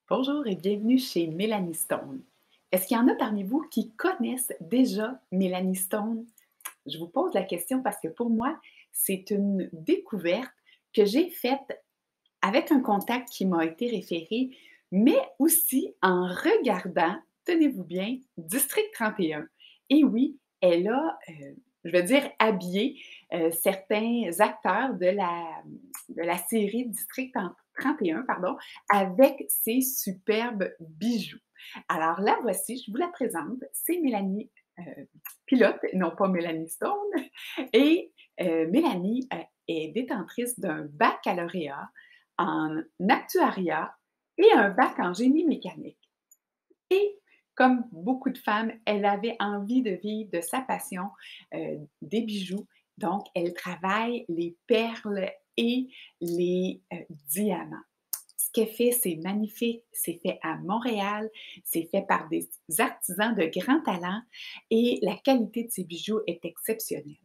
Bonjour et bienvenue chez Mélanie Stone. Est-ce qu'il y en a parmi vous qui connaissent déjà Mélanie Stone? Je vous pose la question parce que pour moi, c'est une découverte que j'ai faite avec un contact qui m'a été référé, mais aussi en regardant, tenez-vous bien, District 31. Et oui, elle a, je vais dire, habillé certains acteurs de la série District 31, pardon, avec ses superbes bijoux. Alors la voici, je vous la présente, c'est Mélanie Pilote, non pas Mélanie Stone. Et Mélanie est détentrice d'un baccalauréat en actuariat et un bac en génie mécanique. Et comme beaucoup de femmes, elle avait envie de vivre de sa passion, des bijoux. Donc, elle travaille les perles et les diamants. Ce qu'elle fait, c'est magnifique. C'est fait à Montréal. C'est fait par des artisans de grand talent et la qualité de ses bijoux est exceptionnelle.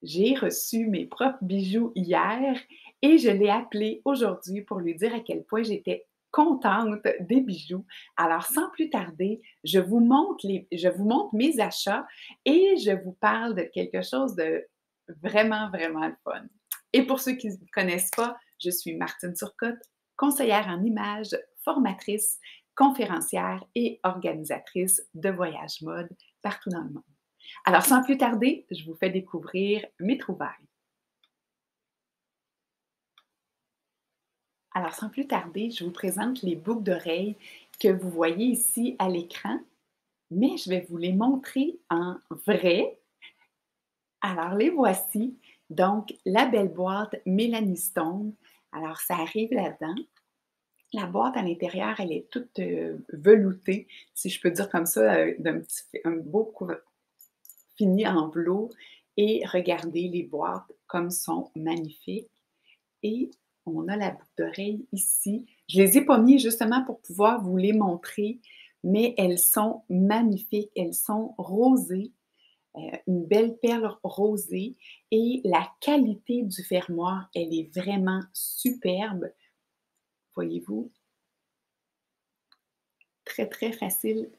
J'ai reçu mes propres bijoux hier et je l'ai appelée aujourd'hui pour lui dire à quel point j'étais contente des bijoux. Alors, sans plus tarder, je vous montre mes achats et je vous parle de quelque chose de vraiment, vraiment le fun. Et pour ceux qui ne me connaissent pas, je suis Martine Turcotte, conseillère en images, formatrice, conférencière et organisatrice de voyages mode partout dans le monde. Alors, sans plus tarder, je vous fais découvrir mes trouvailles. Alors, sans plus tarder, je vous présente les boucles d'oreilles que vous voyez ici à l'écran, mais je vais vous les montrer en vrai. Alors, les voici. Donc, la belle boîte Mélanie Stone. Alors, ça arrive là-dedans. La boîte à l'intérieur, elle est toute veloutée, si je peux dire comme ça, un beau fini en velours. Et regardez, les boîtes comme sont magnifiques. Et on a la boucle d'oreille ici. Je ne les ai pas mis justement pour pouvoir vous les montrer, mais elles sont magnifiques. Elles sont rosées, une belle perle rosée et la qualité du fermoir, elle est vraiment superbe. Voyez-vous? Très, très facile,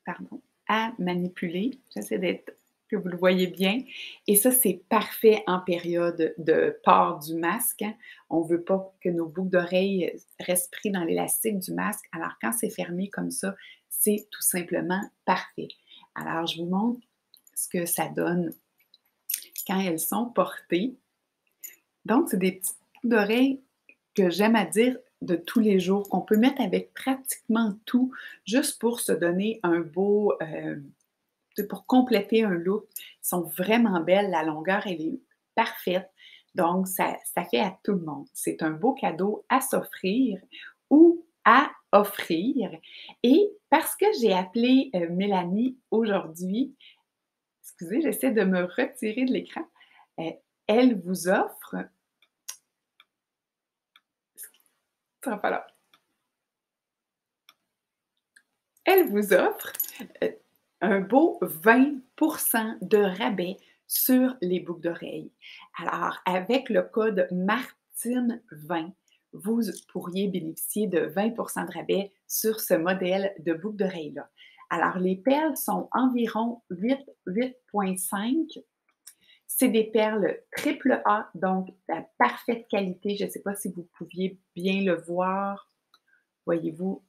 pardon, à manipuler. J'essaie d'être que vous le voyez bien. Et ça, c'est parfait en période de port du masque, hein. On ne veut pas que nos boucles d'oreilles restent pris dans l'élastique du masque. Alors, quand c'est fermé comme ça, c'est tout simplement parfait. Alors, je vous montre ce que ça donne quand elles sont portées. Donc, c'est des petites boucles d'oreilles que j'aime à dire de tous les jours, qu'on peut mettre avec pratiquement tout, juste pour se donner un beau, pour compléter un look. Elles sont vraiment belles, la longueur, elle est parfaite. Donc, ça fait à tout le monde. C'est un beau cadeau à s'offrir ou à offrir. Et parce que j'ai appelé Mélanie aujourd'hui, excusez, j'essaie de me retirer de l'écran, euh, elle vous offre, ça va falloir, elle vous offre euh, un beau 20 de rabais sur les boucles d'oreilles. Alors, avec le code MARTINE20, vous pourriez bénéficier de 20 de rabais sur ce modèle de boucle d'oreille-là. Alors, les perles sont environ 8,5. C'est des perles triple A, donc la parfaite qualité. Je ne sais pas si vous pouviez bien le voir. Voyez-vous,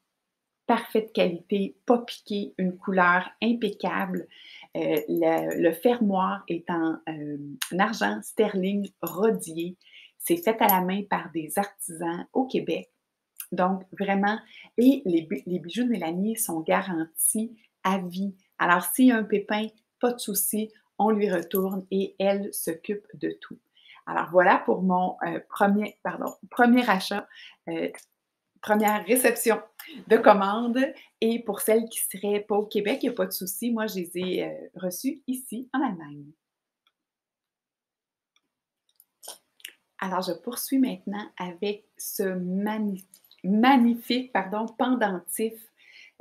parfaite qualité, pas piqué, une couleur impeccable. Le fermoir est en argent sterling rodier. C'est fait à la main par des artisans au Québec. Donc, vraiment, et les bijoux de Mélanie sont garantis à vie. Alors, s'il y a un pépin, pas de souci, on lui retourne et elle s'occupe de tout. Alors, voilà pour mon premier achat. Euh, Première réception de commande. Et pour celles qui ne seraient pas au Québec, il n'y a pas de souci. Moi, je les ai reçues ici en Allemagne. Alors, je poursuis maintenant avec ce magnifique pendentif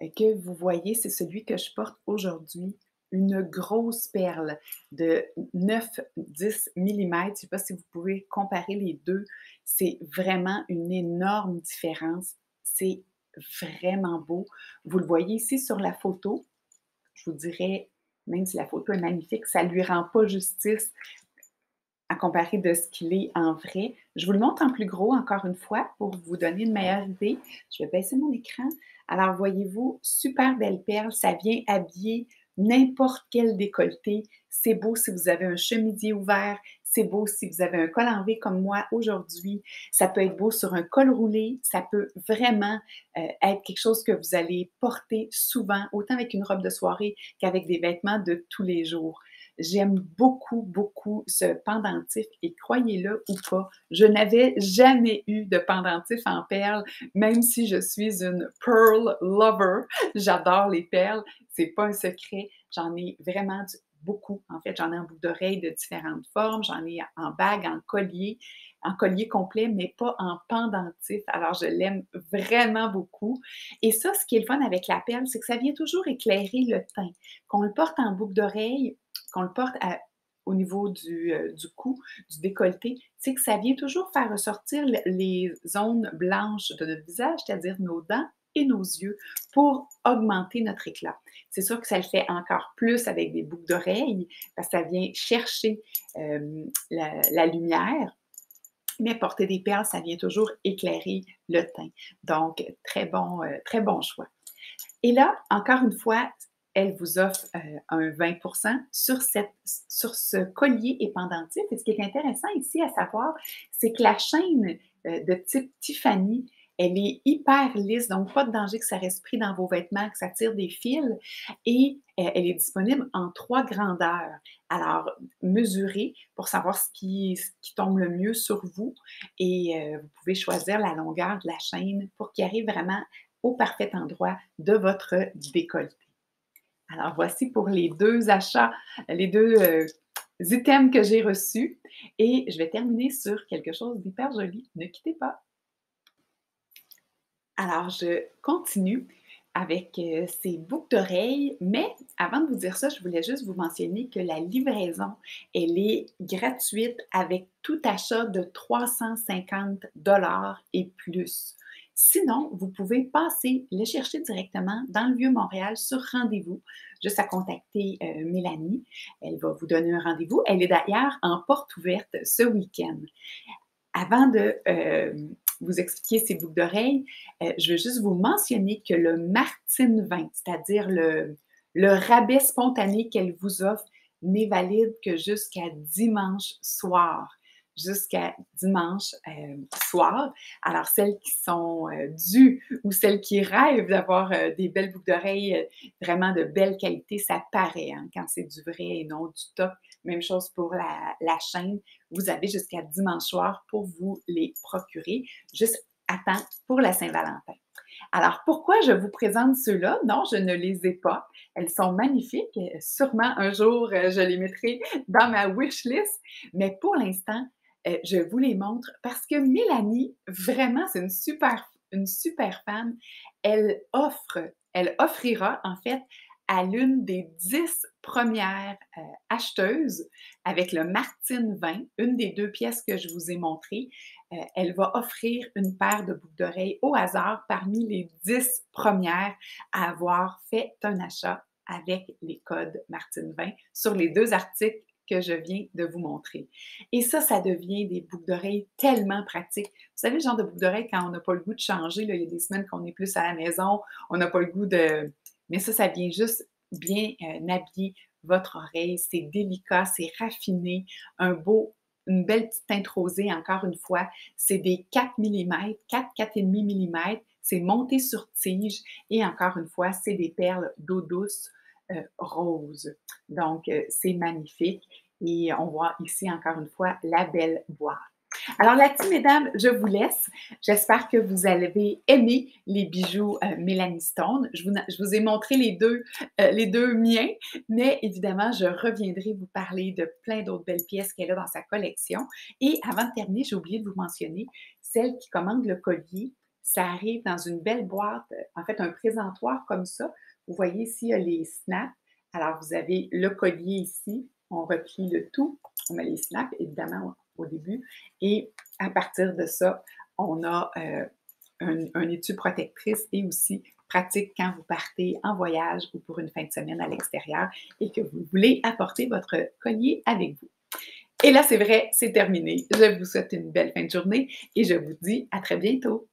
que vous voyez. C'est celui que je porte aujourd'hui. Une grosse perle de 9-10 mm. Je ne sais pas si vous pouvez comparer les deux. C'est vraiment une énorme différence. C'est vraiment beau. Vous le voyez ici sur la photo. Je vous dirais, même si la photo est magnifique, ça ne lui rend pas justice à comparer de ce qu'il est en vrai. Je vous le montre en plus gros encore une fois pour vous donner une meilleure idée. Je vais baisser mon écran. Alors, voyez-vous, super belle perle. Ça vient habiller n'importe quel décolleté. C'est beau si vous avez un chemisier ouvert. C'est beau si vous avez un col en V comme moi aujourd'hui. Ça peut être beau sur un col roulé. Ça peut vraiment être quelque chose que vous allez porter souvent, autant avec une robe de soirée qu'avec des vêtements de tous les jours. J'aime beaucoup, beaucoup ce pendentif et croyez-le ou pas, je n'avais jamais eu de pendentif en perles, même si je suis une pearl lover. J'adore les perles, c'est pas un secret. J'en ai vraiment beaucoup. En fait, j'en ai en boucle d'oreille de différentes formes, j'en ai en bague, en collier complet, mais pas en pendentif. Alors, je l'aime vraiment beaucoup. Et ça, ce qui est le fun avec la perle, c'est que ça vient toujours éclairer le teint. Qu'on le porte en boucle d'oreille, qu'on le porte au niveau du cou, du décolleté, c'est que ça vient toujours faire ressortir les zones blanches de notre visage, c'est-à-dire nos dents et nos yeux, pour augmenter notre éclat. C'est sûr que ça le fait encore plus avec des boucles d'oreilles, parce que ça vient chercher la lumière, mais porter des perles, ça vient toujours éclairer le teint. Donc, très bon choix. Et là, encore une fois, elle vous offre un 20 sur ce collier et pendentif. Et ce qui est intéressant ici à savoir, c'est que la chaîne de type Tiffany, elle est hyper lisse, donc pas de danger que ça reste pris dans vos vêtements, que ça tire des fils. Et elle est disponible en 3 grandeurs. Alors, mesurez pour savoir ce qui tombe le mieux sur vous. Et vous pouvez choisir la longueur de la chaîne pour qu'il arrive vraiment au parfait endroit de votre décolleté. Alors voici pour les 2 achats, les 2 items que j'ai reçus et je vais terminer sur quelque chose d'hyper joli. Ne quittez pas. Alors je continue avec, ces boucles d'oreilles, mais avant de vous dire ça, je voulais juste vous mentionner que la livraison, elle est gratuite avec tout achat de 350 et plus. Sinon, vous pouvez passer le chercher directement dans le Vieux-Montréal sur rendez-vous, juste à contacter, Mélanie. Elle va vous donner un rendez-vous. Elle est d'ailleurs en porte ouverte ce week-end. Avant de vous expliquer ces boucles d'oreilles, je veux juste vous mentionner que le Martine 20, c'est-à-dire le rabais spontané qu'elle vous offre, n'est valide que jusqu'à dimanche soir. Jusqu'à dimanche soir. Alors, celles qui sont dues ou celles qui rêvent d'avoir des belles boucles d'oreilles, vraiment de belle qualité, ça paraît hein, quand c'est du vrai et non du top. Même chose pour la chaîne. Vous avez jusqu'à dimanche soir pour vous les procurer, juste à temps pour la Saint-Valentin. Alors, pourquoi je vous présente ceux-là? Non, je ne les ai pas. Elles sont magnifiques. Sûrement un jour, je les mettrai dans ma wish list. Mais pour l'instant, je vous les montre parce que Mélanie, vraiment, c'est une super femme. Elle offrira, en fait, à l'une des 10 premières acheteuses avec le Martine 20, une des 2 pièces que je vous ai montrées, elle va offrir une paire de boucles d'oreilles au hasard parmi les 10 premières à avoir fait un achat avec les codes Martine 20 sur les 2 articles que je viens de vous montrer. Et ça devient des boucles d'oreilles tellement pratiques. Vous savez, le genre de boucles d'oreilles quand on n'a pas le goût de changer, là, il y a des semaines qu'on est plus à la maison, on n'a pas le goût de... Mais ça vient juste bien habiller votre oreille. C'est délicat, c'est raffiné, une belle petite teinte rosée, encore une fois. C'est des 4 mm, 4,5 mm. C'est monté sur tige et encore une fois, c'est des perles d'eau douce rose. Donc, c'est magnifique. Et on voit ici, encore une fois, la belle boîte. Alors là-dessus, mesdames, je vous laisse. J'espère que vous avez aimé les bijoux Mélanie Stone. Je vous ai montré les deux miens, mais évidemment, je reviendrai vous parler de plein d'autres belles pièces qu'elle a dans sa collection. Et avant de terminer, j'ai oublié de vous mentionner, celle qui commande le collier, ça arrive dans une belle boîte, en fait, un présentoir comme ça. Vous voyez ici, il y a les snaps. Alors, vous avez le collier ici. On replie le tout. On met les snaps, évidemment, au début. Et à partir de ça, on a un étui protectrice et aussi pratique quand vous partez en voyage ou pour une fin de semaine à l'extérieur et que vous voulez apporter votre collier avec vous. Et là, c'est vrai, c'est terminé. Je vous souhaite une belle fin de journée et je vous dis à très bientôt.